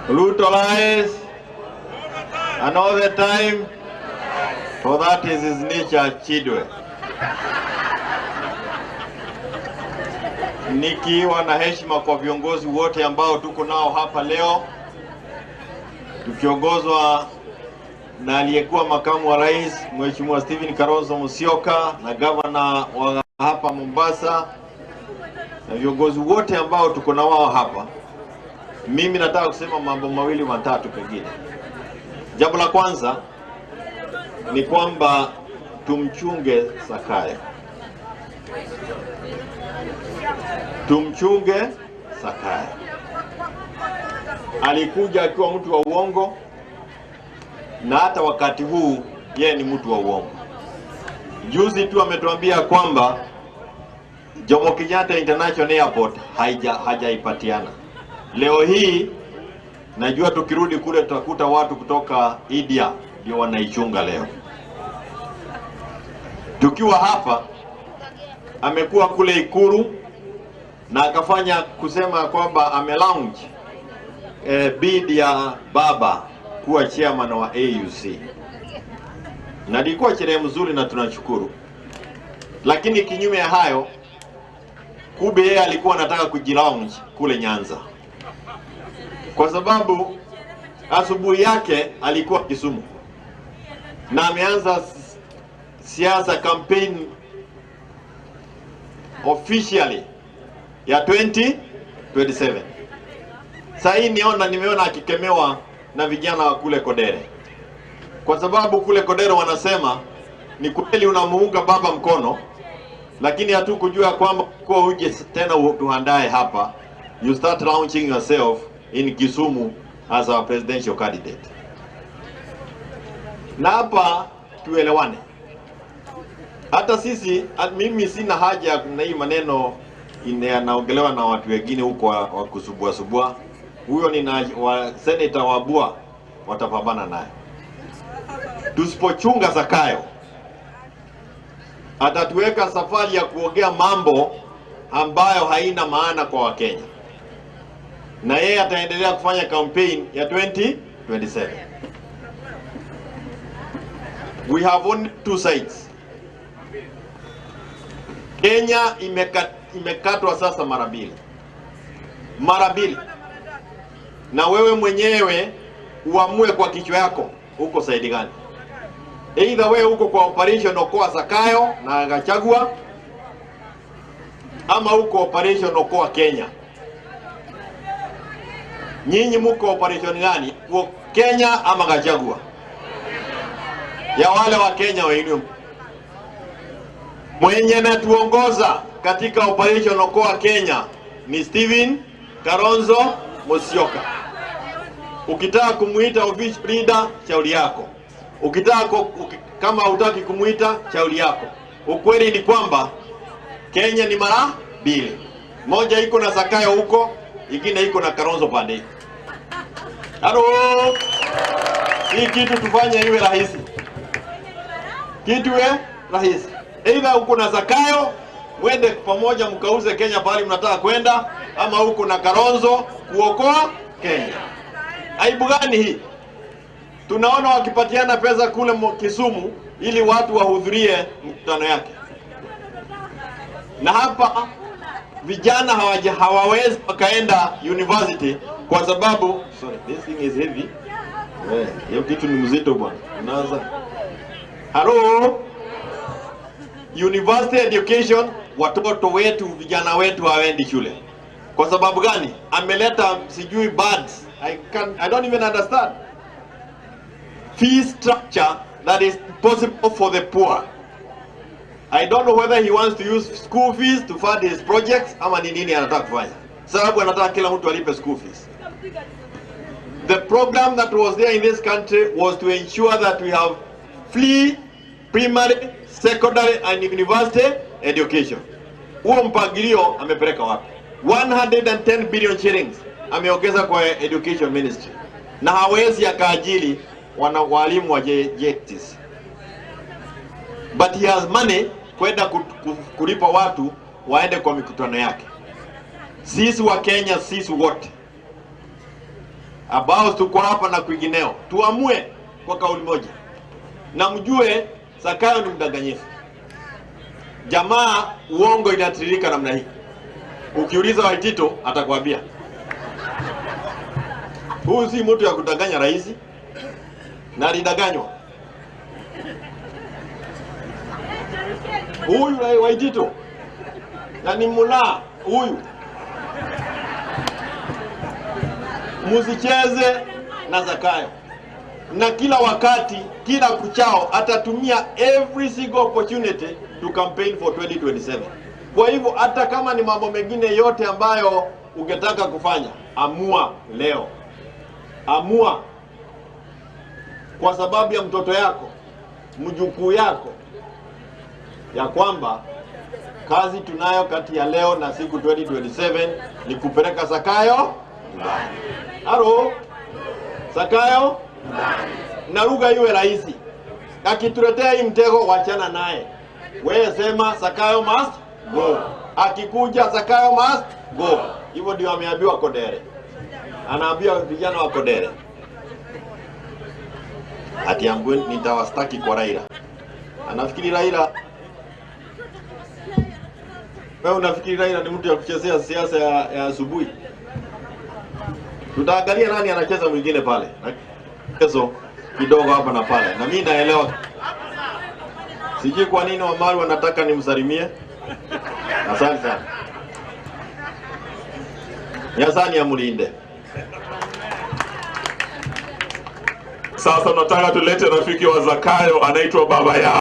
Ruto lies, and all the time, for that is his nature, Chidwe. Nikiwa na heshima kwa viongozi wote ambao tuko nao hapa leo, tukiongozwa na aliyekuwa makamu wa rais Mheshimiwa Stephen Kalonzo Musyoka na gavana wa hapa Mombasa na viongozi wote ambao tuko na wao hapa. Mimi nataka kusema mambo mawili matatu pengine. Jambo la kwanza ni kwamba tumchunge Zakayo. Tumchunge Zakayo. Alikuja akiwa mtu wa uongo, na hata wakati huu yeye ni mtu wa uongo. Juzi tu ametuambia kwamba Jomo Kenyatta International Airport hajaipatiana. Leo hii najua tukirudi kule tutakuta watu kutoka India ndio wanaichunga leo. Tukiwa hapa amekuwa kule Ikuru na akafanya kusema kwamba amelaunch bid ya baba kuwa chairman wa AUC. Na ilikuwa sherehe mzuri na tunashukuru. Lakini kinyume ya hayo, kumbe yeye alikuwa anataka kujilaunch kule Nyanza. Kwa sababu asubuhi yake alikuwa Kisumu. Na ameanza siasa campaign officially ya 2027. Sasa hii nimeona akikemewa na vijana wa kule Kodere. Kwa sababu kule Kodere wanasema ni kweli unamuunga baba mkono, lakini hatukujua kwamba kwa uje tena tuandae hapa. You start launching yourself in Kisumu as our presidential candidate. Na hapa tuelewane. Hata sisi, mimi sina haja na hii maneno yanaongelewa na watu wengine huko wa kusubua. Huyo ni wa senator wa Bua, watapambana naye. Tusipochunga Zakayo, atatuweka safari ya kuongea mambo ambayo haina maana kwa Wakenya. Na yeye ataendelea kufanya campaign ya 2027. We have only two sides. Kenya imekatwa sasa mara mbili. Na wewe mwenyewe uamue kwa kichwa yako uko saidi gani. Either wewe uko kwa operation Okoa Zakayo na Gachagua, ama uko operation Okoa Kenya. Nyinyi mko operation gani? Kenya ama Gachagua? Ya wale wa Kenya wenyewe. Mwenye natuongoza katika operation Okoa Kenya ni Stephen Kalonzo Musyoka. Ukitaka kumuita official leader, shauri yako. Kama hutaki kumuita, shauri yako. Ukweli ni kwamba Kenya ni mara mbili. Moja iko na Zakayo huko, ingine iko na Kalonzo pande. Halo. Hii kitu tufanye iwe rahisi. Kitu rahisi. Either uko na Zakayo, mwende pamoja mkauze Kenya pale mnataka kwenda, ama huko na Kalonzo kuokoa Kenya. Aibu gani hii? Tunaona wakipatiana pesa kule Kisumu ili watu wahudhurie mkutano yake. Na hapa vijana hawawezi wakaenda university kwa sababu this thing is heavy. Hiyo kitu ni mzito bwana. Unaanza. Hello. University education, watoto wetu, vijana wetu hawaendi shule. Kwa sababu gani? Ameleta sijui birds. I don't even understand. Fee structure that is possible for the poor. I don't know whether he wants to use school fees to fund his projects ama ni nini anataka kufanya. Sababu anataka kila mtu alipe school fees. The program that was there in this country was to ensure that we have free primary, secondary and university education. Huo mpangilio amepeleka wapi? 110 billion shillings ameongeza kwa education ministry. Na hawezi akaajili walimu wa JTs. But he has money kwenda kulipa watu waende kwa mikutano yake. Sisi wa Kenya, sisi wote ambao tuko hapa na kwingineo, tuamue kwa kauli moja, na mjue Zakayo ni mdanganyifu. Jamaa uongo inatiririka namna hii. Ukiuliza Waitito atakwambia huyu si mtu ya kudanganya rais, na alidanganywa. Huyu Waitito na ni mula huyu. Musicheze na Zakayo, na kila wakati, kila kuchao atatumia every single opportunity to campaign for 2027. Kwa hivyo hata kama ni mambo mengine yote ambayo ungetaka kufanya, amua leo. Amua kwa sababu ya mtoto yako, mjukuu yako, ya kwamba kazi tunayo kati ya leo na siku 2027 ni kupeleka Zakayo ndani. Haro, Zakayo na lugha iwe rahisi. Akituletea hii mtego, wachana naye. Wewe sema Zakayo must go. Akikuja Zakayo must go. Hivyo ndio ameambiwa Kodere. Anaambia vijana wa Kodere, ati ambwe nitawastaki kwa Raila. Anafikiri Raila, wewe unafikiri Raila ni mtu ya kuchezea siasa ya asubuhi? Tutaangalia nani anacheza mwingine pale. Kesho kidogo hapa na pale. Na mimi naelewa. Sijui kwa nini Wamaru wanataka nimsalimie. Asante sana. Nyasani ya mulinde. Sasa tunataka tulete rafiki wa Zakayo anaitwa baba yao.